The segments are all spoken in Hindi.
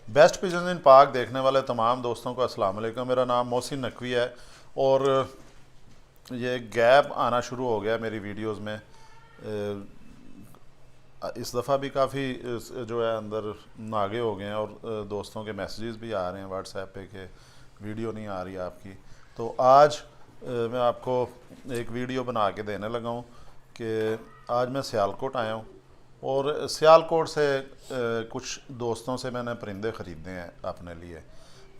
बेस्ट पिजन इन पाक देखने वाले तमाम दोस्तों को अस्सलाम वालेकुम। मेरा नाम मोहसिन नकवी है और ये गैप आना शुरू हो गया मेरी वीडियोस में। इस दफ़ा भी काफ़ी जो है अंदर नागे हो गए हैं और दोस्तों के मैसेजेस भी आ रहे हैं व्हाट्सएप पे कि वीडियो नहीं आ रही आपकी। तो आज मैं आपको एक वीडियो बना के देने लगा हूँ कि आज मैं सियालकोट आया हूँ और सियालकोट से कुछ दोस्तों से मैंने परिंदे ख़रीदे हैं अपने लिए,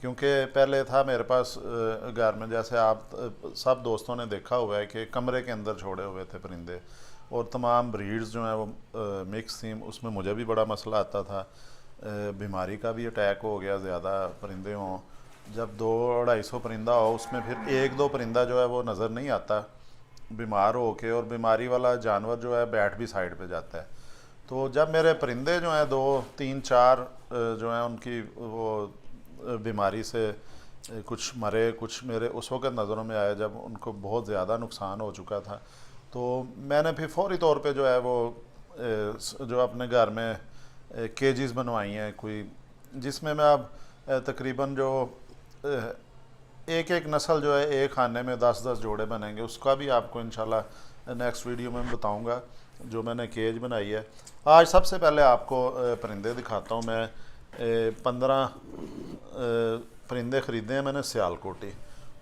क्योंकि पहले था मेरे पास घर में, जैसे आप सब दोस्तों ने देखा हुआ है कि कमरे के अंदर छोड़े हुए थे परिंदे और तमाम ब्रीड्स जो हैं वो मिक्स थी। उसमें मुझे भी बड़ा मसला आता था, बीमारी का भी अटैक हो गया, ज़्यादा परिंदे हों। जब 200-250 परिंदा हो उसमें फिर एक दो परिंदा जो है वो नज़र नहीं आता बीमार हो के, और बीमारी वाला जानवर जो है बैठ भी साइड पे जाता है। तो जब मेरे परिंदे जो हैं 2-3-4 जो हैं उनकी वो बीमारी से कुछ मरे, कुछ मेरे उस वक़्त नज़रों में आया जब उनको बहुत ज़्यादा नुकसान हो चुका था। तो मैंने फिर फौरी तौर पे जो है वो जो अपने घर में केजेस बनवाई हैं कोई, जिसमें मैं अब तकरीबन जो एक एक नस्ल जो है एक खाने में 10-10 जोड़े बनेंगे, उसका भी आपको इंशाल्लाह नेक्स्ट वीडियो में बताऊंगा जो मैंने केज बनाई है। आज सबसे पहले आपको परिंदे दिखाता हूँ। मैं 15 परिंदे ख़रीदे हैं मैंने सियालकोटी,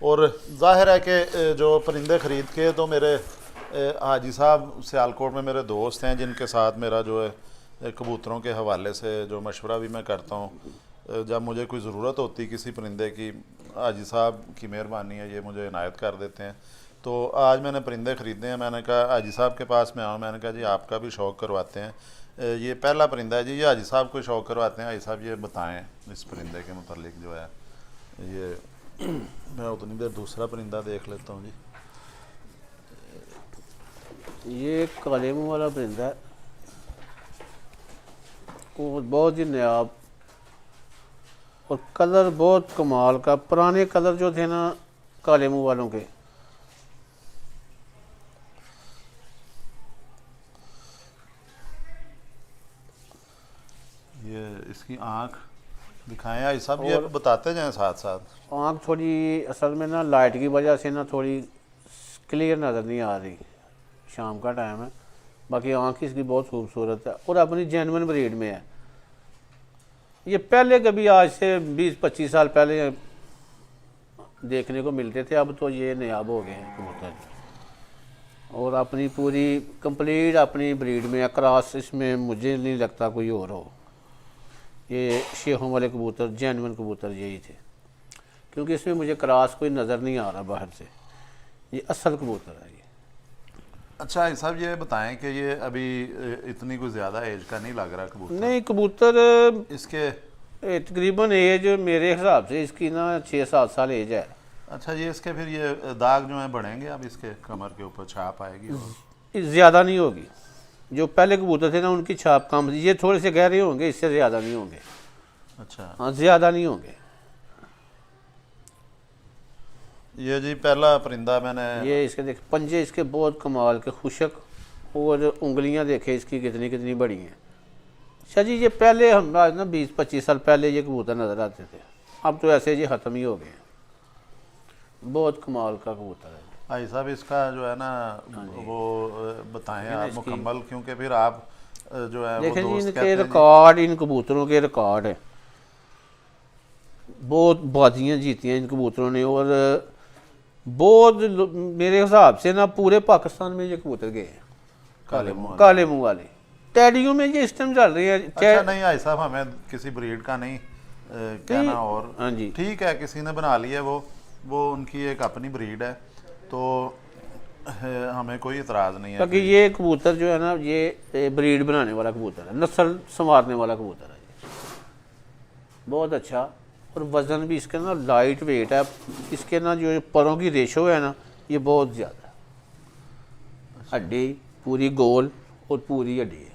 और ज़ाहिर है कि जो परिंदे ख़रीद के तो मेरे हाजी साहब सियालकोट में मेरे दोस्त हैं, जिनके साथ मेरा जो है कबूतरों के हवाले से जो मशवरा भी मैं करता हूँ। जब मुझे कोई ज़रूरत होती किसी परिंदे की, हाजी साहब की मेहरबानी है, ये मुझे इनायत कर देते हैं। तो आज मैंने परिंदे ख़रीदे हैं। मैंने कहा हाजी साहब के पास में आऊँ, मैंने कहा जी आपका भी शौक़ करवाते हैं। ये पहला परिंदा है जी, ये हाजी साहब को शौक़ करवाते हैं। हाजी साहब ये बताएं इस परिंदे के मुतालिक जो है ये। मैं उतनी देर दूसरा परिंदा देख लेता हूँ जी। ये काले मुंह वाला परिंदा है और बहुत ही नायाब, और कलर बहुत कमाल का। पुराने कलर जो थे ना काले मुंह वालों के, ये इसकी आँख दिखाएं भाई साहब, ये बताते जाएं साथ साथ। आँख थोड़ी असल में ना लाइट की वजह से ना थोड़ी क्लियर नज़र नहीं आ रही, शाम का टाइम है। बाकी आँख इसकी बहुत खूबसूरत है और अपनी जेन्युइन ब्रीड में है। ये पहले कभी आज से 20-25 साल पहले देखने को मिलते थे, अब तो ये नायाब हो गए हैं कबूतर, और अपनी पूरी कंप्लीट अपनी ब्रीड में है। क्रॉस इसमें मुझे नहीं लगता कोई और हो। ये शेखों वाले कबूतर जेन्युइन कबूतर यही थे, क्योंकि इसमें मुझे क्रॉस कोई नज़र नहीं आ रहा बाहर से। ये असल कबूतर है ये। अच्छा साहब ये बताएं कि ये अभी इतनी कोई ज़्यादा एज का नहीं लग रहा कबूतर? नहीं, कबूतर इसके तकरीबन एज मेरे हिसाब से इसकी ना 6-7 साल एज है। अच्छा, ये इसके फिर ये दाग जो हैं बढ़ेंगे अब इसके कमर के ऊपर छाप आएगी? और ज़्यादा नहीं होगी। जो पहले कबूतर थे ना उनकी छाप कम थी, ये थोड़े से गहरे होंगे, इससे ज़्यादा नहीं होंगे। अच्छा, हाँ, ज़्यादा नहीं होंगे। ये जी पहला परिंदा मैंने, ये इसके देख पंजे इसके बहुत कमाल के खुशक, और उंगलियां देखे इसकी कितनी कितनी बड़ी हैं। अच्छा जी, ये पहले हम आज ना 20-25 साल पहले ये कबूतर नज़र आते थे, अब तो ऐसे ये ख़त्म ही हो गए। बहुत कमाल का कबूतर है भाई साहब। इसका जो है ना वो बताएं आप मुकम्मल, क्योंकि फिर आप जो है वो देखें जी, दोस्त इनके कहते हैं रिकॉर्ड, इन कबूतरों के रिकॉर्ड है। बहुत बाजियाँ जीती हैं इन कबूतरों ने, और बहुत मेरे हिसाब से ना पूरे पाकिस्तान में ये कबूतर गए हैं काले मुंह। काले मुंह वाले। टैडियों में ये इस टाइम चल रही है। अच्छा नहीं भाई साहब, हमें किसी ब्रीड का नहीं कहना, और हाँ जी, ठीक है किसी ने बना लिया वो उनकी एक अपनी ब्रीड है, तो हमें कोई इतराज़ नहीं है। ताकि ये कबूतर जो है ना ये ब्रीड बनाने वाला कबूतर है, नस्ल संवारने वाला कबूतर है ये। बहुत अच्छा, और वज़न भी इसका ना लाइट वेट है। इसके ना जो परों की रेशो है ना ये बहुत ज़्यादा है। हड्डी पूरी गोल और पूरी हड्डी है।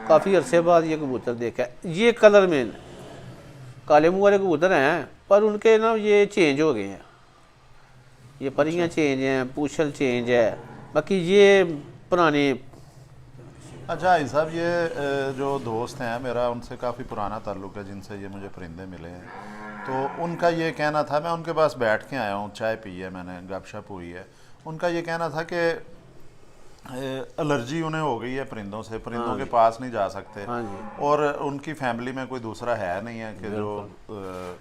काफ़ी अरसे बाद ये कबूतर देखा है। ये कलर में काले मुँह वाले कबूतर हैं, पर उनके ना ये चेंज हो गए हैं। ये परियां चेंज हैं, पूछल चेंज है, बाकी ये पुराने अच्छा भाई साहब, ये जो दोस्त हैं मेरा, उनसे काफ़ी पुराना ताल्लुक़ है जिनसे ये मुझे परिंदे मिले हैं। तो उनका ये कहना था, मैं उनके पास बैठ के आया हूँ, चाय पी है मैंने, गपशप हुई है। उनका ये कहना था कि एलर्जी उन्हें हो गई है परिंदों से, परिंदों के पास नहीं जा सकते। हाँ जी, और उनकी फैमिली में कोई दूसरा है नहीं है कि जो बिल्कुल।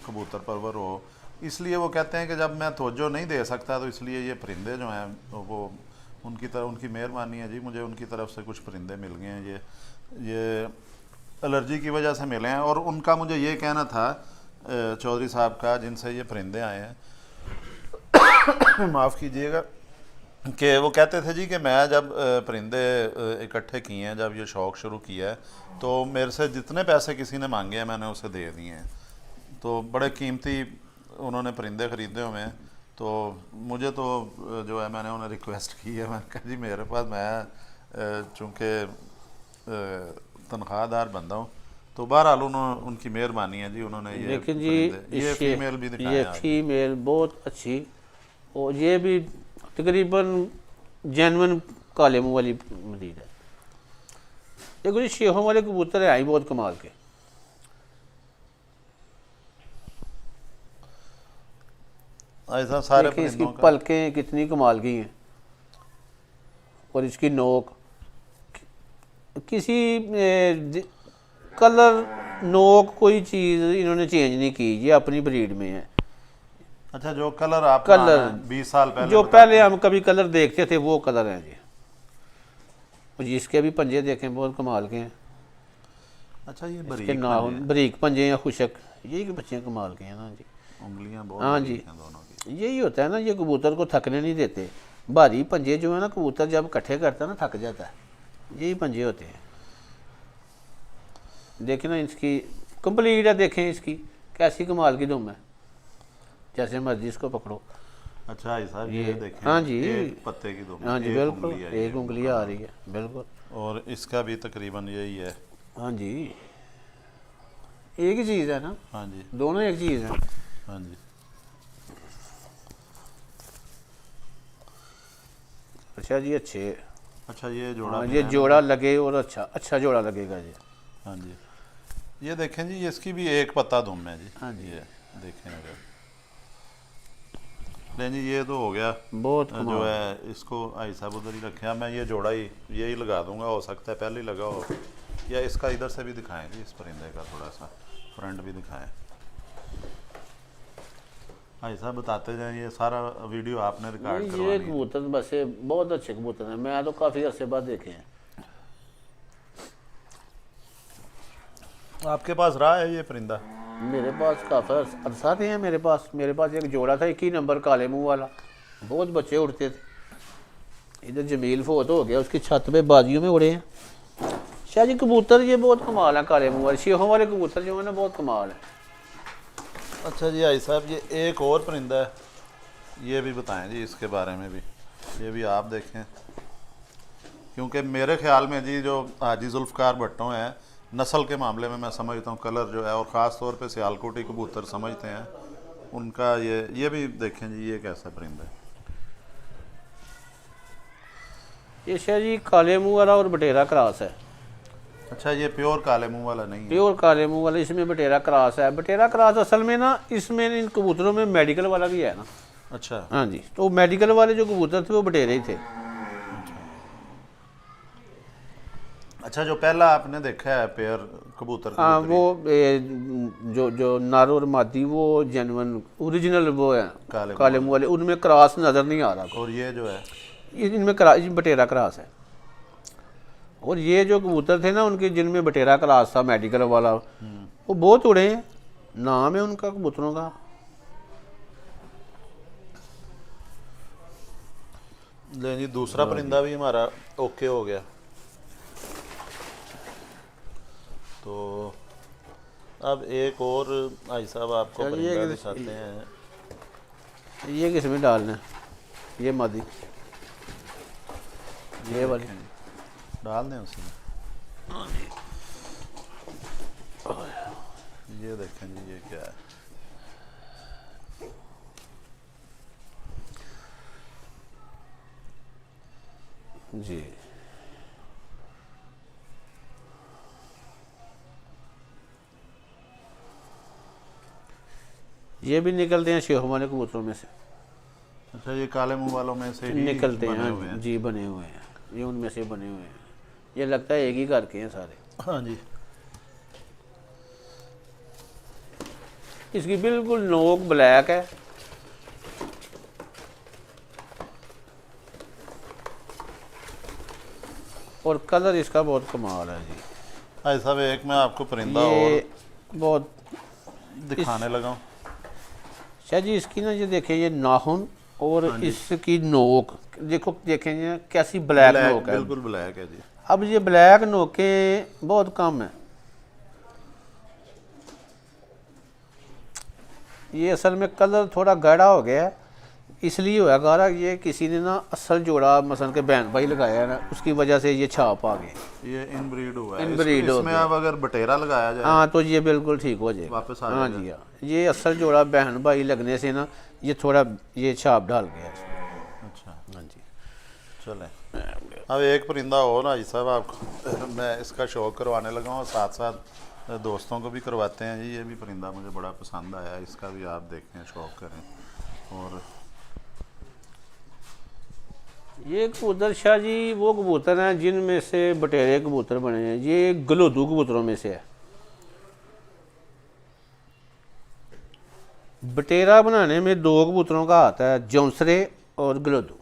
कबूतर परवर हो। इसलिए वो कहते हैं कि जब मैं तवज्जो नहीं दे सकता तो इसलिए ये परिंदे जो हैं वो उनकी तरफ, उनकी मेहरबानी है जी, मुझे उनकी तरफ से कुछ परिंदे मिल गए हैं। ये एलर्जी की वजह से मिले हैं। और उनका मुझे ये कहना था, चौधरी साहब का, जिनसे ये परिंदे आए हैं, माफ़ कीजिएगा, कि वो कहते थे जी कि मैं जब परिंदे इकट्ठे किए हैं, जब ये शौक़ शुरू किया है, तो मेरे से जितने पैसे किसी ने मांगे हैं मैंने उसे दे दिए हैं। तो बड़े कीमती उन्होंने परिंदे ख़रीदे हुए हैं। तो मुझे तो जो है, मैंने उन्हें रिक्वेस्ट की है, मैंने कहा जी मेरे पास, मैं चूँकि तनख्वाहदार बंदा हूँ, तो बहरहाल उन्होंने, उनकी मेहरबानी है जी, उन्होंने ये लेकिन जी परिंदे, ये फीमेल भी दिखाए ये आज। फीमेल बहुत अच्छी, और ये भी तकरीबन जेनवन काले मुंह वाली मदीद है। देखो जी, शेहों वाले कबूतर हैं, आई बहुत कमाल के। ऐसा सारे देखिए इसकी परिंदों का पलकें कितनी कमाल की हैं, और इसकी नोक किसी कलर, नोक, कोई चीज़ इन्होंने चेंज नहीं की, ये अपनी ब्रीड में है। अच्छा, जो कलर आप कलर 20 साल पहले जो बताते पहले हैं। हम कभी कलर देखते थे वो कलर हैं जी। और जिसके भी पंजे देखें बहुत कमाल के हैं। अच्छा, ये इसके बारीक नाखून पंजे हैं, बारीक पंजे या खुशक, ये कि बच्चे कमाल के हैं ना जी। उंगलियां बहुत हाँ जी, बारीक हैं दोनों की। यही होता है ना, ये कबूतर को थकने नहीं देते। भारी पंजे जो है ना, कबूतर जब इकट्ठे करता है ना थक जाता है, यही पंजे होते हैं। देखें ना इसकी कंप्लीट है, देखें इसकी कैसी कमाल की दुम है, जैसे मर्जी इसको पकड़ो। अच्छा भाई साहब, ये देखें, हाँ जी, एक पत्ते की दुम, हाँ जी, एक बिल्कुल उंगली है, एक उंगली आ रही है, बिल्कुल। और इसका भी तकरीबन यही है। हाँ जी, एक ही चीज़ है ना, हाँ जी, दोनों एक चीज़ है। हाँ जी। अच्छा जी, अच्छे। अच्छा, ये जोड़ा हाँ, भी ये है ना? जोड़ा लगे और अच्छा अच्छा जोड़ा लगेगा जी। हाँ जी, ये देखें जी, इसकी भी एक पत्ता दुम है जी। हाँ जी, ये देखें अगर, नहीं जी, ये तो हो गया। बहुत जो कमाल। है इसको आई साहब उधर ही रखे हैं, मैं ये जोड़ा ही यही लगा दूंगा, हो सकता है पहले ही लगा हो, या इसका इधर से भी दिखाएं जी, इस परिंदे का थोड़ा सा फ्रंट भी दिखाएं। भाई साहब बताते जाएं, ये सारा वीडियो आपने रिकॉर्ड ये करवानी है। कबूतर वैसे बहुत अच्छे कबूतर हैं, मैं तो काफ़ी अरसे बाद देखे हैं। आपके पास रहा है ये परिंदा? मेरे पास काफ़ी अरसा थे हैं, मेरे पास एक जोड़ा था, 21 नंबर काले मुंह वाला, बहुत बच्चे उड़ते थे। इधर जमील फोत हो गया, उसकी छत पे बाजियों में उड़े हैं। शायद ये कबूतर ये बहुत कमाल है, काले मुंह वाले शेहों वाले कबूतर जो है ना, बहुत कमाल है। अच्छा जी भाई साहब, ये एक और परिंदा है, ये भी बताएं जी, इसके बारे में भी, ये भी आप देखें, क्योंकि मेरे ख्याल में जी जो हाजी जुल्फ़कार भट्टो हैं, नस्ल के मामले में मैं समझता हूँ कलर जो है, और ख़ास तौर पे सियालकोटी कबूतर समझते हैं उनका। ये भी देखें जी, ये कैसा परिंदा है। ये शायद जी काले मुंह वाला और बटेरा क्रॉस है। अच्छा, ये प्योर काले मुंह वाला नहीं है? प्योर काले मुंह वाला, इसमें बटेरा क्रॉस है। बटेरा क्रॉस असल में ना, इसमें इन कबूतरों में मेडिकल वाला भी है ना। अच्छा, हाँ जी, तो मेडिकल वाले जो कबूतर थे वो बटेरे ही थे। अच्छा, जो पहला आपने देखा है पेयर कबूतर हाँ, कबूतरी, वो जो नर और मादी, वो जेनवन ओरिजिनल वो है काले काले मुंह वाले, उनमें क्रॉस नज़र नहीं आ रहा। और ये जो है, इनमें क्रॉस, बटेरा क्रॉस है। और ये जो कबूतर थे ना उनके, जिनमें बटेरा क्रॉस था मेडिकल वाला, वो बहुत उड़े हैं, नाम है उनका कबूतरों का। ले जी, दूसरा परिंदा भी हमारा ओके हो गया। तो अब एक और भाई साहब आपको चलिए, परिंदा दिखाते हैं। ये किस में डालना है, ये मादी, ये वाली। डाल दें उसमें, ये देखें जी, ये क्या है। जी, ये भी निकलते हैं शेखों वाले कबूतरों में से, अच्छा ये काले मुंह वालों में से ही निकलते बने हैं हुए हैं। जी, बने हुए हैं, ये उनमें से बने हुए हैं। ये लगता है एक ही घर के हैं सारे। हाँ जी। इसकी बिल्कुल नोक ब्लैक है, और कलर इसका बहुत कमाल है जी। भाई साहब एक मैं आपको परिंदा ये और बहुत दिखाने लगा हूँ। शाह जी, इसकी ना ये देखें, ये नाखून और हाँ जी। इसकी नोक देखो, देखें ये कैसी ब्लैक नोक है। बिल्कुल ब्लैक है जी। अब ये ब्लैक नोकें बहुत कम है। ये असल में कलर थोड़ा गाढ़ा हो गया है, इसलिए हुआ गाढ़ा, ये किसी ने ना असल जोड़ा मसलन के बहन भाई लगाया है ना, उसकी वजह से ये छाप आ गई। ये इनब्रीड हुआ है। इनब्रीड हो इसमें गया। अब अगर बटेरा लगाया जाए हाँ तो ये बिल्कुल ठीक हो जाएगा, वापस आ हाँ जाएगा। जी हाँ। ये असल जोड़ा बहन भाई लगने से ना ये थोड़ा ये छाप डाल गया है। अच्छा हाँ जी। चलें, अब एक परिंदा हो ना जी साहब, आपको मैं इसका शौक करवाने लगा हूँ और साथ साथ दोस्तों को भी करवाते हैं जी। ये भी परिंदा मुझे बड़ा पसंद आया, इसका भी आप देखें, शौक करें। और ये कबूतर शाह जी वो कबूतर हैं जिनमें से बटेरे कबूतर बने हैं। ये गलोदू कबूतरों में से है। बटेरा बनाने में दो कबूतरों का हाथ है, जौंसरे और गलोदू।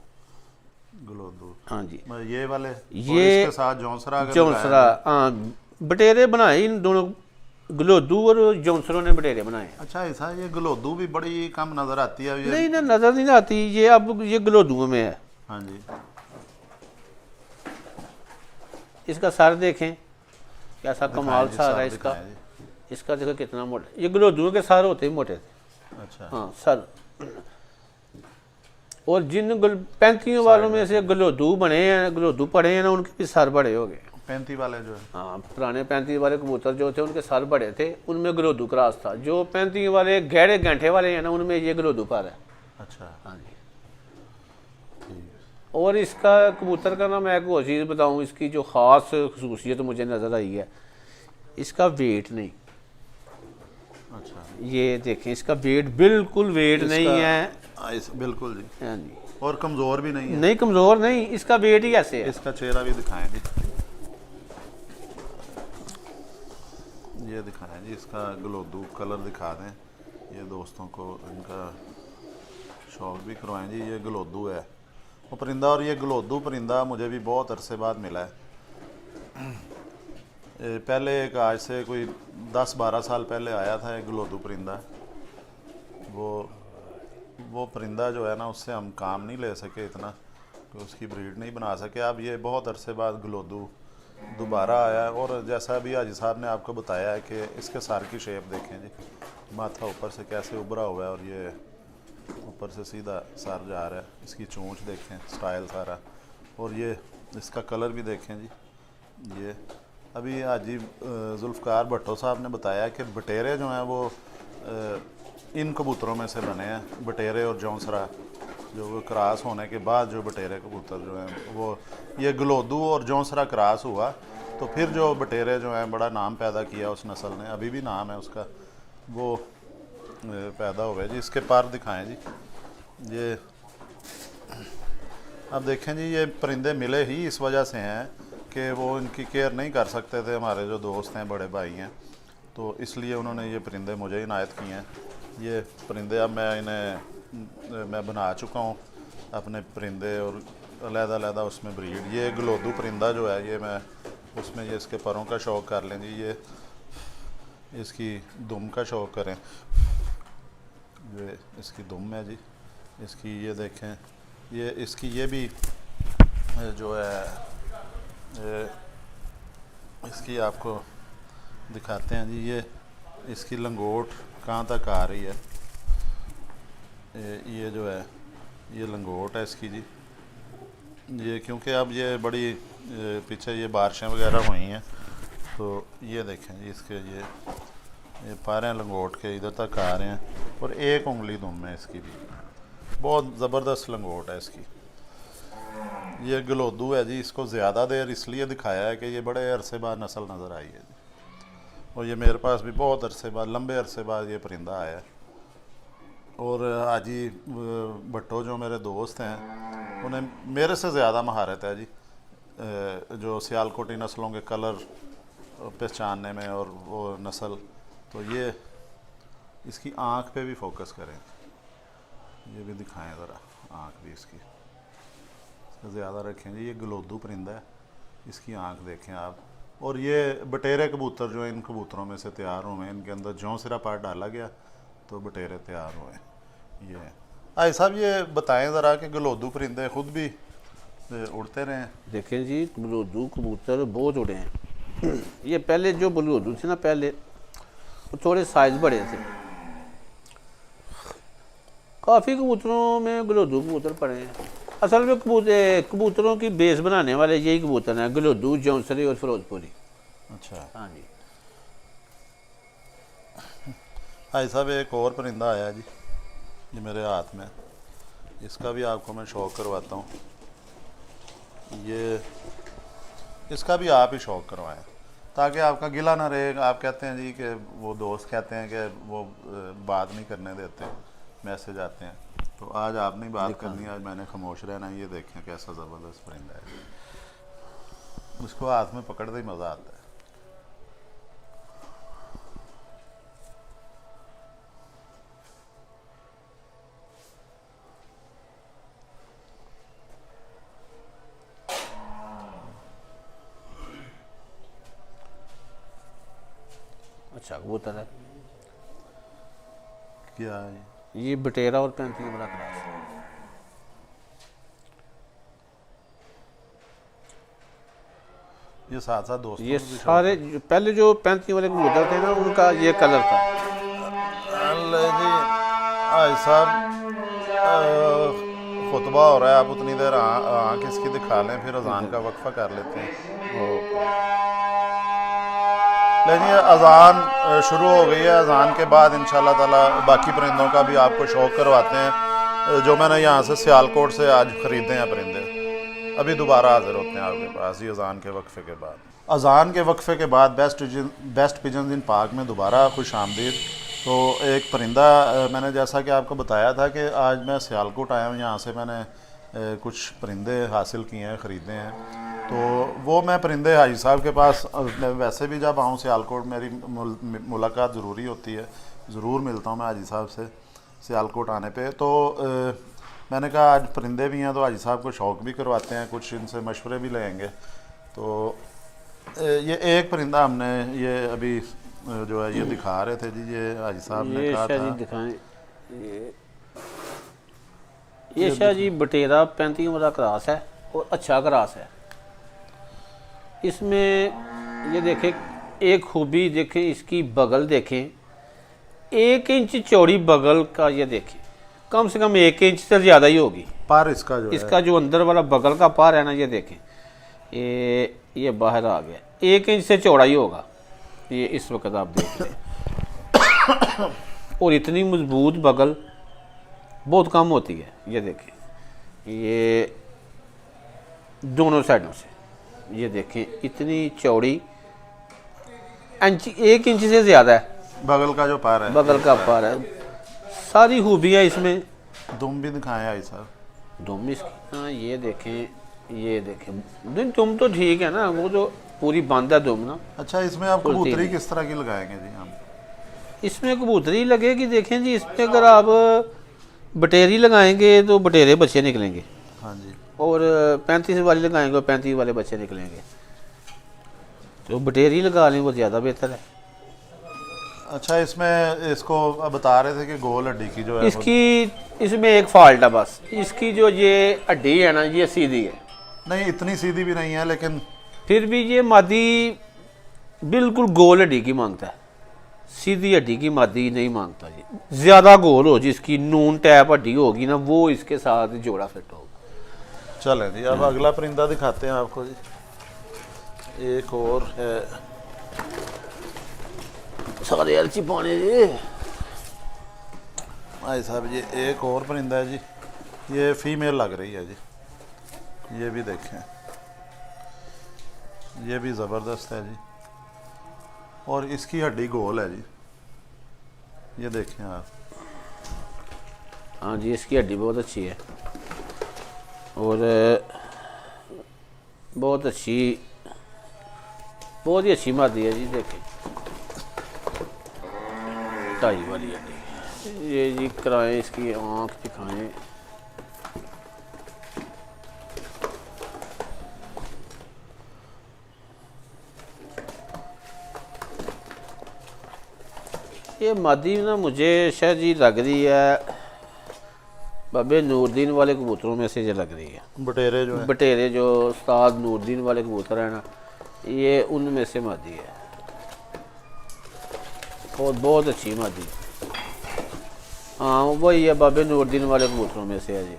गलोदू, हाँ जी, ये वाले ये और इसके साथ जौंसरा अगर जौंसरा, लगाया हाँ। बटेरे बनाए इन दोनों, गलोदू और जौंसरों ने बटेरे बनाए हैं। तो- अच्छा ऐसा, ये गलोदू भी बड़ी कम नज़र आती है ये। नहीं ना, नजर नहीं आती ये, अब ये गलोदुओं में है। हाँ जी। इसका सर देखें कैसा कमाल दिखाएं जी, सर सर है इसका। दिखाएं जी। इसका देखो कितना मोटा, ये गलोदुओं के सर होते ही मोटे थे। अच्छा हाँ सर। और जिन पैंतियों वालों में से गलोदू बने हैं, गलोदू पड़े हैं ना, उनके भी सर बड़े हो गए। 35 वाले जो है। हाँ, पुराने 35 वाले कबूतर जो थे उनके सर बड़े थे, उनमें गलोदू क्रॉस था। जो 35 वाले गहरे गैंठे वाले हैं ना, उनमें ये गलोदू पर है। अच्छा हाँ जी। ठीक। और इसका कबूतर का ना मैं एक और चीज़ बताऊँ, इसकी जो ख़ास खसूसियत मुझे नज़र आई है, इसका वेट नहीं। अच्छा ये देखें, इसका वेट बिल्कुल वेट नहीं है। बिल्कुल जी। हाँ जी, और कमज़ोर भी नहीं है। नहीं कमज़ोर नहीं, इसका वेट ही ऐसे है। इसका चेहरा भी दिखाएं जी। ये दिखाएं जी, इसका गलोदू कलर दिखा दें ये दोस्तों को, इनका शौक भी करवाएं जी। ये गलोदू है वो परिंदा, और ये गलोदू परिंदा मुझे भी बहुत अरसे बाद मिला है। पहले एक आज से कोई 10-12 साल पहले आया था एक गलोदू परिंदा। वो परिंदा जो है ना, उससे हम काम नहीं ले सके इतना कि उसकी ब्रीड नहीं बना सके। अब ये बहुत अरसे बाद गलोदू दोबारा आया है, और जैसा अभी हाजी साहब ने आपको बताया है कि इसके सर की शेप देखें जी, माथा ऊपर से कैसे उभरा हुआ है और ये ऊपर से सीधा सर जा रहा है। इसकी चोंच देखें, स्टाइल सारा, और ये इसका कलर भी देखें जी। ये अभी हाजी जुल्फ़कार भट्टो साहब ने बताया कि बटेरे जो हैं वो इन कबूतरों में से बने हैं, बटेरे और जौंसरा, जो वो क्रॉस होने के बाद जो बटेरे कबूतर जो हैं वो, ये गलोदू और जौंसरा क्रॉस हुआ तो फिर जो बटेरे जो हैं बड़ा नाम पैदा किया उस नस्ल ने, अभी भी नाम है उसका, वो पैदा हुए जी। इसके पर दिखाएं जी। ये अब देखें जी, ये परिंदे मिले ही इस वजह से हैं कि वो इनकी केयर नहीं कर सकते थे हमारे जो दोस्त हैं, बड़े भाई हैं, तो इसलिए उन्होंने ये परिंदे मुझे इनायत किए हैं। ये परिंदे अब मैं बना चुका हूँ अपने परिंदे, और अलग-अलग उसमें ब्रीड। ये गलोदू परिंदा जो है, ये मैं उसमें ये इसके परों का शौक़ कर लें जी। ये इसकी दुम का शौक़ करें, ये इसकी दुम है जी। इसकी ये देखें, ये इसकी ये भी जो है इसकी आपको दिखाते हैं जी। ये इसकी लंगोट कहाँ तक आ रही है, ये जो है ये लंगोट है इसकी जी। ये क्योंकि अब ये बड़ी पीछे ये बारिशें वगैरह हुई हैं, तो ये देखें जी, इसके ये पारे लंगोट के इधर तक आ रहे हैं, और एक उंगली दुम है इसकी भी, बहुत ज़बरदस्त लंगोट है इसकी। ये गलोदू है जी। इसको ज़्यादा देर इसलिए दिखाया है कि ये बड़े अरसे बाद नस्ल नज़र आई है जी, और ये मेरे पास भी बहुत अरसे बाद, लंबे अरसे बाद ये परिंदा आया है। और हाजी भट्टो जो मेरे दोस्त हैं उन्हें मेरे से ज़्यादा महारत है जी जो सियालकोटी नस्लों के कलर पहचानने में और वो नस्ल। तो ये इसकी आँख पे भी फोकस करें, ये भी दिखाएं ज़रा, आँख भी इसकी ज़्यादा रखें जी। ये गलोदू परिंदा है, इसकी आँख देखें आप। और ये बटेरे कबूतर जो इन कबूतरों में से तैयार हुए हैं, इनके अंदर जौं सिरा पार डाला गया तो बटेरे तैयार हुए। ये भाई साहब ये बताएं ज़रा कि गलोदू परिंदे खुद भी उड़ते रहे हैं? देखें जी, बलोदू कबूतर बहुत उड़े हैं। ये पहले जो बलोदू थे ना, पहले वो थोड़े साइज बड़े थे। काफ़ी कबूतरों में गलोदू कबूतर पड़े हैं। असल में कबूतरों की बेस बनाने वाले यही कबूतर हैं, गलोदू, जौंसरी और फिरोजपुरी। अच्छा हाँ जी। भाई साहब एक और परिंदा आया जी, ये मेरे हाथ में, इसका भी आपको मैं शौक करवाता हूँ। ये इसका भी आप ही शौक करवाएं ताकि आपका गिला ना रहे। आप कहते हैं जी कि वो दोस्त कहते हैं कि वो बात नहीं करने देते, मैसेज आते हैं, तो आज आपने बात करनी है, आज मैंने खामोश रहना है। ये देखें कैसा ज़बरदस्त परिंदा है, उसको हाथ में पकड़ते ही मज़ा आता है। अच्छा कबूतर है क्या है ये, बटेरा और 35 बड़ा क्रॉस है। ये साथ साथ दोस्तों ये को भी सारे पहले जो 35 वाले कबूतर थे ना, उनका ये कलर था। अल्लाह जी भाई साहब खुतबा हो रहा है, आप उतनी देर आँख इसकी दिखा लें, फिर अजान का वक्फा कर लेते हैं। लेकिन ये अजान शुरू हो गई है, अजान के बाद इंशाल्लाह ताला बाकी परिंदों का भी आपको शौक़ करवाते हैं जो मैंने यहाँ से सियालकोट से आज ख़रीदे हैं परिंदे। अभी दोबारा हाजिर होते हैं आपके पास ही अजान के वक्फे के बाद। अजान के वक्फे के बाद बेस्ट पिजन्स इन पार्क में दोबारा खुश आमदीद। तो एक परिंदा मैंने जैसा कि आपको बताया था कि आज मैं सियालकोट आया हूँ, यहाँ से मैंने कुछ परिंदे हासिल किए हैं, ख़रीदे हैं। तो वो मैं परिंदे हाजी साहब के पास, मैं वैसे भी जब आऊँ सियालकोट मेरी मुलाकात ज़रूरी होती है, ज़रूर मिलता हूँ मैं हाजी साहब से सियालकोट आने पे। तो मैंने कहा आज परिंदे भी हैं तो हाजी साहब को शौक़ भी करवाते हैं, कुछ इनसे मशवरे भी लेंगे। तो ये एक परिंदा हमने ये अभी जो है ये दिखा रहे थे जी, ये हाजी साहब ने कहा था दिखाएं। ये शाह जी बटेरा 35 वाला क्रॉस है और अच्छा क्रॉस है। इसमें ये देखें एक खूबी देखें, इसकी बगल देखें, 1 इंच चौड़ी बगल का, ये देखें कम से कम 1 इंच से ज़्यादा ही होगी पार इसका जो अंदर वाला बगल का पार है ना, ये देखें ये बाहर आ गया, 1 इंच से चौड़ा ही होगा ये इस वक्त आप देख रहे। और इतनी मजबूत बगल बहुत कम होती है। ये देखें ये दोनों साइडों से, ये देखें इतनी चौड़ी, 1 इंच से ज़्यादा है बगल का जो पार है, बगल का पार है। सारी खूबियाँ इसमें। दुम भी दिखाएं आई साहब, दुम इसकी, हाँ ये देखें, ये देखें दुम तो ठीक है ना, वो जो पूरी बंद है दुम ना। अच्छा इसमें आप कबूतरी किस तरह की लगाएंगे जी हम? इसमें कबूतरी लगेगी, देखें जी इसमें अगर आप बटेरी लगाएंगे तो बटेरे बच्चे निकलेंगे। हाँ जी। और 35 वाले लगाएंगे और 35 वाले बच्चे निकलेंगे। तो बटेरी लगा लें वो ज़्यादा बेहतर है। अच्छा इसमें इसको बता रहे थे कि गोल हड्डी की जो है इसमें एक फॉल्ट है बस, इसकी जो ये हड्डी है ना ये सीधी है। नहीं इतनी सीधी भी नहीं है, लेकिन फिर भी ये मादी बिल्कुल गोल हड्डी की मांगता है, सीधी हड्डी की मादी नहीं मांगता जी। ज़्यादा गोल हो, जिसकी नून टैप हड्डी होगी ना, वो इसके साथ जोड़ा फिट होगा। चलें जी अब अगला परिंदा दिखाते हैं आपको जी। एक और है, सारे अलची पाने जी भाई साहब। ये एक और परिंदा है जी, ये फीमेल लग रही है जी, ये भी देखें, ये भी ज़बरदस्त है जी। और इसकी हड्डी गोल है जी, ये देखें आप, हाँ जी, इसकी हड्डी बहुत अच्छी है और बहुत ही अच्छी मादी है जी। देखें ढाई वाली हड्डी। ये जी कराएं, इसकी आँख दिखाएं। ये मादी ना मुझे शायद जी लग रही है बाबे नूरदीन वाले कबूतरों में से जो लग रही है। बटेरे जो है, बटेरे जो उस्ताद नूरदीन वाले कबूतर है ना, ये उनमें से मादी है और बहुत अच्छी मादी। हाँ वही है, बाबे नूरदीन वाले कबूतरों में से है जी।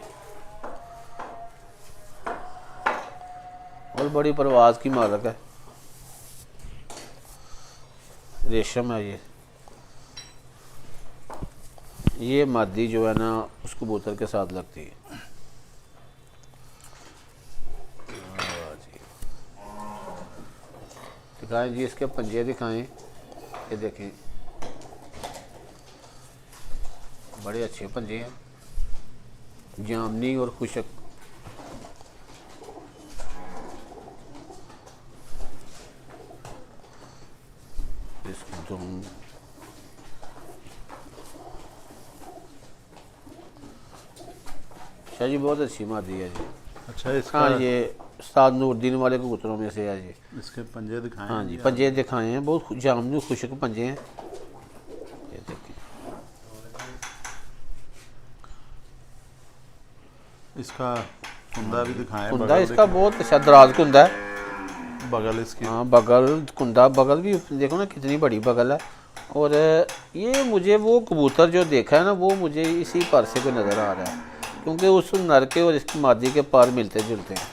और बड़ी परवाज़ की मालक है, रेशम है ये मादी जो है ना उस कबूतर के साथ लगती है। दिखाएं जी, इसके पंजे दिखाएं। ये देखें बड़े अच्छे पंजे हैं, जामनी और खुशक। इसको तुम शाह जी बहुत अच्छी मादी है जी। अच्छा इसका हाँ ये उस्ताद नूरदीन वाले कबूतरों में से है जी। इसके पंजे दिखाएं। हाँ जी पंजे दिखाए हैं, बहुत जामनी खुशक पंजे हैं। ये देखिए इसका कुंदा भी दिखाएं। कुंदा इसका बहुत अच्छा दराज कुंदा है। बगल इसकी, हाँ बगल कुंदा, बगल भी देखो ना कितनी बड़ी बगल है। और ये मुझे वो कबूतर जो देखा है ना, वो मुझे इसी परसे पे नज़र आ रहा है, क्योंकि उस नर के और इसकी मादी के पर मिलते जुलते हैं।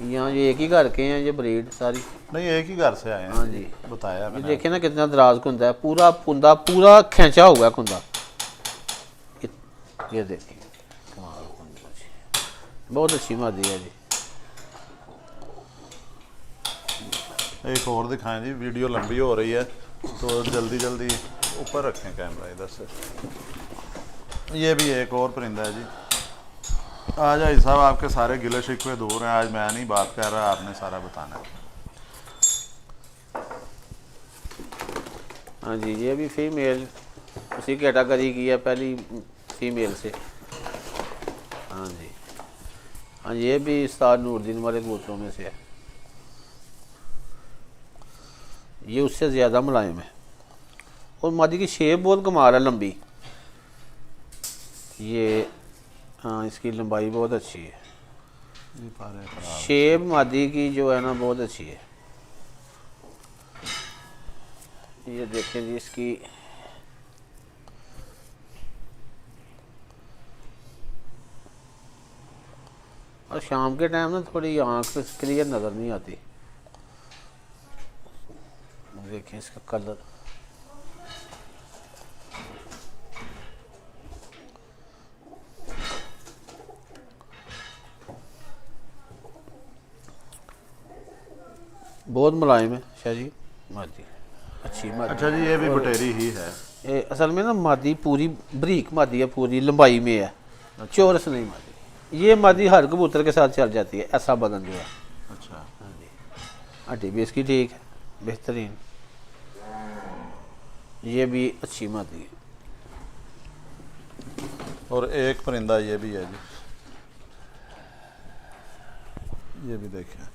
यहाँ ये एक ही घर के हैं, ये ब्रीड सारी नहीं एक ही घर से आए हैं। हाँ जी बताया ये मैंने। देखिए ना कितना दराज कुंदा है, पूरा कुंदा पूरा खींचा हुआ है कुंदा। ये देखिए कमाल कुंदा जी, बहुत अच्छी मादी है जी। एक और दिखाएं जी, वीडियो लंबी हो रही है तो जल्दी जल्दी ऊपर रखें कैमरा इधर से। ये भी एक और परिंदा है जी। आज भाई साहब आपके सारे गिले शिकवे दूर हैं, आज मैं नहीं बात कर रहा, आपने सारा बताना है। हाँ जी ये भी फीमेल उसी कैटेगरी की है, पहली फीमेल से। हाँ जी हाँ ये भी उस्ताद नूरदीन वाले कबूतरों में से है। ये उससे ज़्यादा मुलायम है और मादी की शेप बहुत कमाल है, लंबी। ये हाँ इसकी लंबाई बहुत अच्छी है, ये पारे खराब। शेप मादी की जो है ना बहुत अच्छी है। ये देखें जी इसकी और शाम के टाइम ना थोड़ी आँख पे क्लियर नज़र नहीं आती। देखें इसका कलर, बहुत मुलायम है शाह जी मादी, अच्छी मादी। अच्छा जी ये भी बटेरी ही है। ये असल में ना मादी पूरी बरीक मादी है, पूरी लंबाई में है, चौरस नहीं मादी। ये मादी हर कबूतर के साथ चल जाती है, ऐसा बदन जो है। अच्छा हाँ जी हड्डी भी इसकी ठीक है, बेहतरीन। ये भी अच्छी मादी है। और एक परिंदा ये भी है जी, ये भी देखें।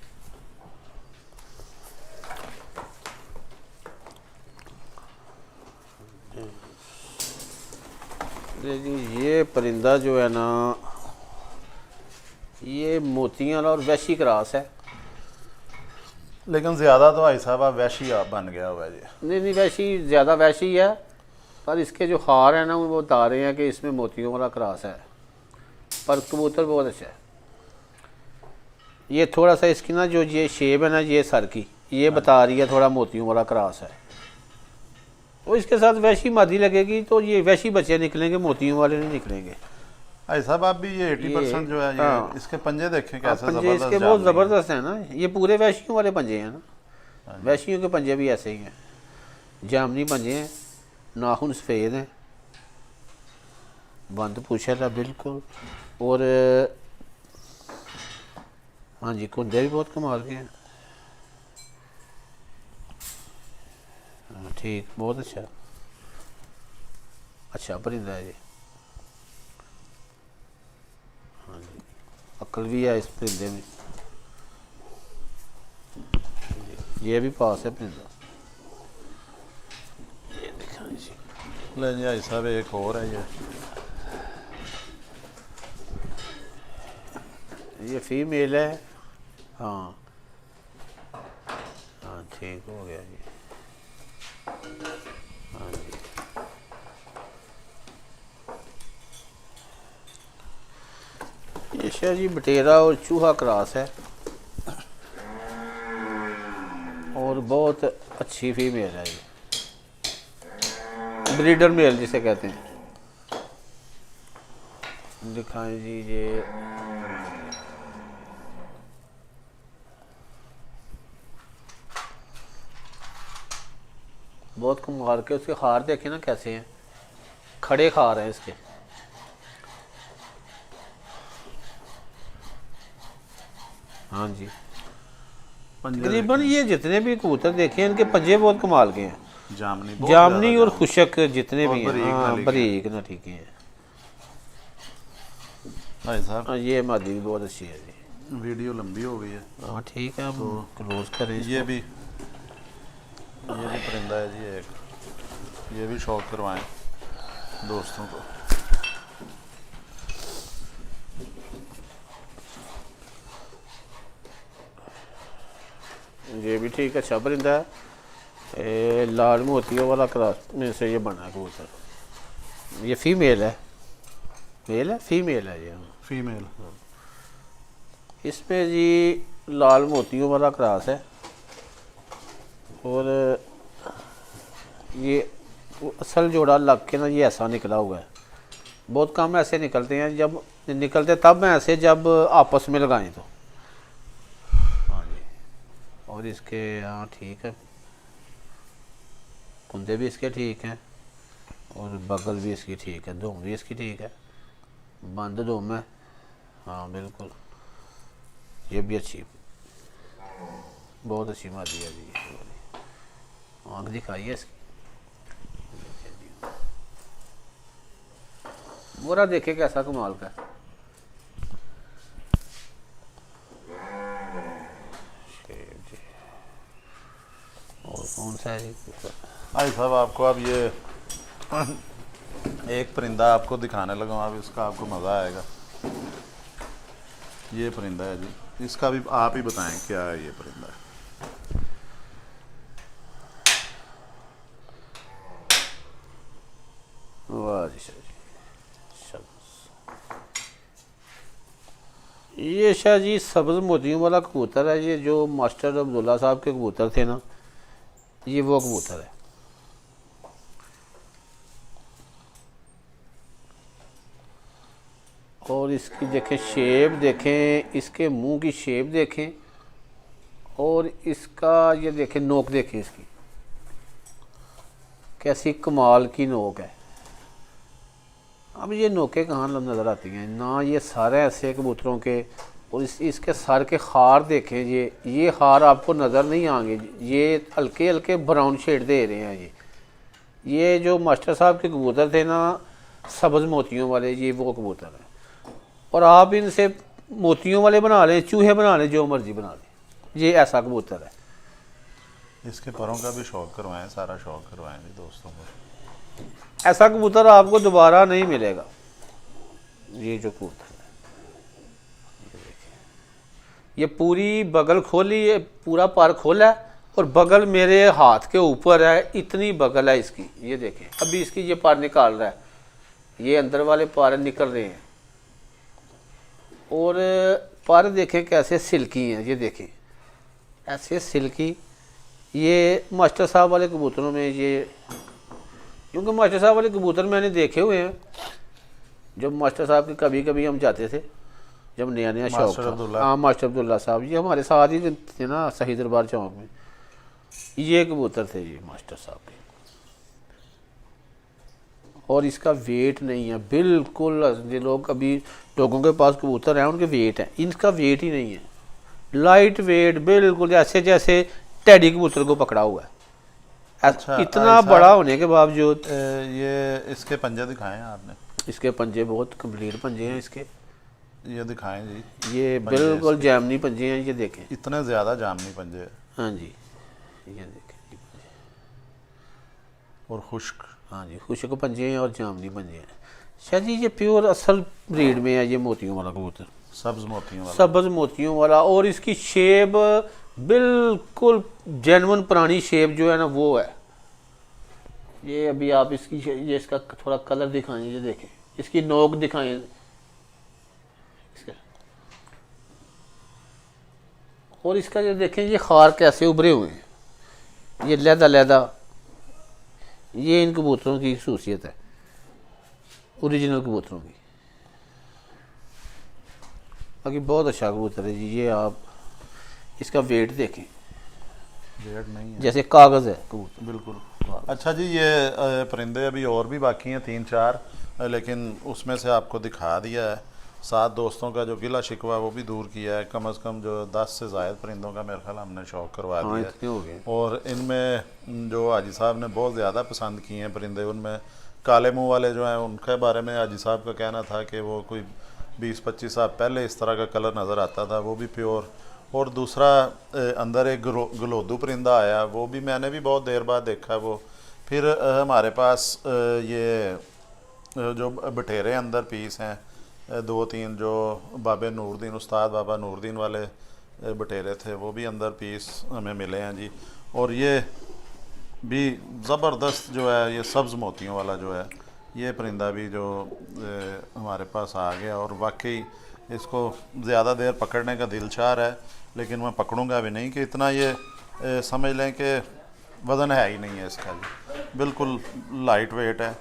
ये परिंदा जो है ना ये मोतियां और वैशी क्रॉस है। लेकिन ज़्यादा तो भाई साहब आप वैशी आप बन गया हुआ है जी। नहीं वैशी ज़्यादा वैशी है, पर इसके जो हार है ना वो बता रहे हैं कि इसमें मोतियों वाला क्रॉस है, पर कबूतर बहुत अच्छा है। ये थोड़ा सा इसकी ना जो ये शेप है ना ये सर की, ये बता रही है थोड़ा मोतियों वाला क्रॉस है। वो इसके साथ वैशी मादी लगेगी तो ये वैशी बच्चे निकलेंगे, मोतियों वाले नहीं निकलेंगे। भाई साहब आप भी ये 80% जो है ये हाँ। इसके पंजे देखें कैसे पंजे ज़बरदस्त इसके जाम बहुत नहीं है। ज़बरदस्त हैं ना, ये पूरे वैशियों वाले पंजे हैं ना। वैशियों के पंजे भी ऐसे ही हैं, जामनी पंजे हैं, नाखून सफ़ेद हैं। बंद पूछा था बिल्कुल। और हाँ जी, कुंदे भी बहुत कमाल के हैं। हाँ ठीक, बहुत अच्छा। अच्छा परिंदा है ये। हाँ जी, अक्ल भी है इस परिंदे में। ये भी पास है परिंदा। ये देखा जी। ले जी भाई साहब, एक और है ये फीमेल है। हाँ हाँ ठीक हो गया जी। हाँ जी, ये शायद जी बटेरा और चूहा क्रॉस है, और बहुत अच्छी फीमेल है ये, ब्रीडर मेल जिसे कहते हैं। दिखाएं जी ये। बहुत कमाल के उसके खार देखे ना कैसे हैं, खड़े खार हैं इसके। हाँ जी, तकरीबन ये जितने भी कबूतर देखे हैं इनके पंजे बहुत कमाल के हैं। जामनी और खुशक जितने भी हैं, हाँ बारीक ना ठीक है भाई साहब। ये मादी भी बहुत अच्छी है जी। वीडियो लंबी हो गई है। हाँ ठीक है, अब क्लोज करें इसको। ये भी परिंदा है जी एक, ये भी शौक करवाएं दोस्तों को। ये भी ठीक, अच्छा परिंदा है। लाल मोतियों वाला क्रॉस में से ये बना है कबूतर। ये फीमेल है, मेल है फीमेल है ये। फीमेल। इसमें जी लाल मोतियों वाला क्रॉस है, और ये असल जोड़ा लग के ना ये ऐसा निकला हुआ है। बहुत कम ऐसे निकलते हैं, जब निकलते तब ऐसे जब आपस में लगाएं तो। हाँ जी, और इसके हाँ ठीक है, कुंदे भी इसके ठीक हैं, और बगल भी इसकी ठीक है, दुम भी इसकी ठीक है, बंद दुम है। हाँ बिल्कुल, ये भी अच्छी, बहुत अच्छी मादी है जी। आँख दिखाइए इसकी, मोरा देखे कैसा कमाल का। और कौन सा है भाई साहब, आपको अब ये एक परिंदा आपको दिखाने लगा, अब इसका आपको मज़ा आएगा। ये परिंदा है जी, इसका भी आप ही बताएं क्या है ये परिंदा है। वाह जी ये शाह जी सब्ज़ मोतियों वाला कबूतर है। ये जो मास्टर अब्दुल्ला साहब के कबूतर थे ना, ये वो कबूतर है। और इसकी देखें शेप, देखें इसके मुंह की शेप देखें, और इसका ये देखें नोक देखें इसकी कैसी कमाल की नोक है। अब ये नोकें कहाँ नज़र आती हैं ना, ये सारे ऐसे कबूतरों के। और इसके सर के खार देखें, ये खार आपको नज़र नहीं आएंगे, ये हल्के हल्के ब्राउन शेड दे रहे हैं। ये जो मास्टर साहब के कबूतर थे ना सब्ज़ मोतियों वाले, ये वो कबूतर हैं। और आप इनसे मोतियों वाले बना लें, चूहे बना लें, जो मर्जी बना लें, ये ऐसा कबूतर है। इसके परों का भी शौक करवाएं, सारा शौक करवाएं जी दोस्तों को। ऐसा कबूतर आपको दोबारा नहीं मिलेगा। ये जो कबूतर है, ये देखिए, ये पूरी बगल खोली है, पूरा पर खोला है, और बगल मेरे हाथ के ऊपर है, इतनी बगल है इसकी। ये देखें, अभी इसकी ये पर निकाल रहा है, ये अंदर वाले पर निकल रहे हैं। और पर देखें कैसे सिल्की हैं, ये देखें ऐसे सिल्की। ये मास्टर साहब वाले कबूतरों में ये, क्योंकि मास्टर साहब वाले कबूतर मैंने देखे हुए हैं, जब मास्टर साहब के कभी कभी हम जाते थे, जब नया नया शौक था। हाँ मास्टर अब्दुल्ला साहब ये हमारे साथ ही थे ना, सही दरबार चौक में। ये कबूतर थे ये मास्टर साहब के। और इसका वेट नहीं है बिल्कुल। जो लोग अभी लोगों के पास कबूतर हैं उनके वेट है, इनका वेट ही नहीं है, लाइट वेट बिल्कुल, जैसे जैसे टेडी कबूतर को पकड़ा हुआ है। अच्छा, इतना बड़ा होने के बावजूद। ये इसके पंजे दिखाएं आपने? इसके पंजे बहुत कंप्लीट पंजे हैं इसके, ये दिखाएं जी। ये बिल्कुल जामनी पंजे हैं, ये देखें। इतने ज़्यादा जामनी पंजे हैं। हाँ जी, ये देखें। और खुश्क। हाँ जी, खुश्क पंजे हैं और जामनी पंजे हैं। शायद जी ये प्योर असल ब्रीड में है, ये मोतियों वाला कबूतर, सब्ज मोतियों वाला। सब्ज मोतियों वाला। और इसकी शेप बिल्कुल जेन्युइन पुरानी शेप जो है ना वो है। ये अभी आप इसकी ये इसका थोड़ा कलर दिखाएं, ये देखें, इसकी नोक दिखाएं इसका। और इसका ये देखें, ये खार कैसे उभरे हुए हैं, ये लहदा लहदा। ये इन कबूतरों की खूसियत है, ओरिजिनल कबूतरों की। बाकी बहुत अच्छा कबूतर है जी। ये आप इसका वेट देखें, वेट नहीं है, जैसे कागज़ है कबूतर बिल्कुल। अच्छा जी, ये परिंदे अभी और भी बाकी हैं 3-4, लेकिन उसमें से आपको दिखा दिया है। 7 दोस्तों का जो गिला शिकवा वो भी दूर किया है। कम से कम जो 10 से ज़ायद परिंदों का मेरे ख्याल हमने शौक करवा हाँ, दिया इतने हो गए। है। और इनमें जो हाजी साहब ने बहुत ज़्यादा पसंद किए हैं परिंदे, उनमें काले मुंह वाले जो हैं उनके बारे में हाजी साहब का कहना था कि वो कोई 20-25 साल पहले इस तरह का कलर नज़र आता था, वो भी प्योर। और दूसरा अंदर एक गलोदू परिंदा आया, वो भी मैंने भी बहुत देर बाद देखा वो। फिर हमारे पास ये जो बटेरे अंदर पीस हैं 2-3 जो बाबे नूरदीन, उस्ताद बाबा नूरदीन वाले बटेरे थे, वो भी अंदर पीस हमें मिले हैं जी। और ये भी ज़बरदस्त जो है, ये सब्ज़ मोतियों वाला जो है, ये परिंदा भी जो हमारे पास आ गया। और वाकई इसको ज़्यादा देर पकड़ने का दिल चाह रहा है, लेकिन मैं पकड़ूंगा भी नहीं कि इतना ये समझ लें कि वज़न है ही नहीं है इसका जी, बिल्कुल लाइट वेट है।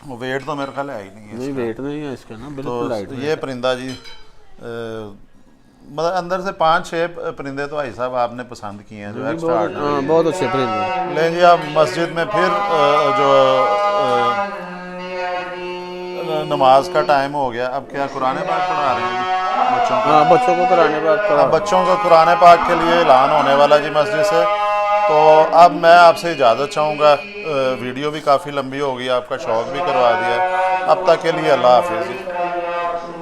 वेट तो मेरे ख्याल है ही नहीं है नहीं, इसका। वेट नहीं है इसका ना, बिल्कुल तो लाइट ये परिंदा जी मतलब अंदर से 5-6 परिंदे तो भाई साहब आपने पसंद किए हैं जो एक्स्ट्रा। हाँ, बहुत अच्छे परिंदे। लेकिन जी आप मस्जिद में फिर जो नमाज का टाइम हो गया, अब क्या कुरान पाक पढ़ा रहे हैं जी बच्चों को? हाँ, बच्चों को कुरान पाक अब बच्चों को कुरान पाक के लिए ऐलान होने वाला जी मस्जिद से। तो अब मैं आपसे इजाज़त चाहूँगा, वीडियो भी काफ़ी लंबी हो गई, आपका शौक़ भी करवा दिया। अब तक के लिए अल्लाह हाफिज़ जी।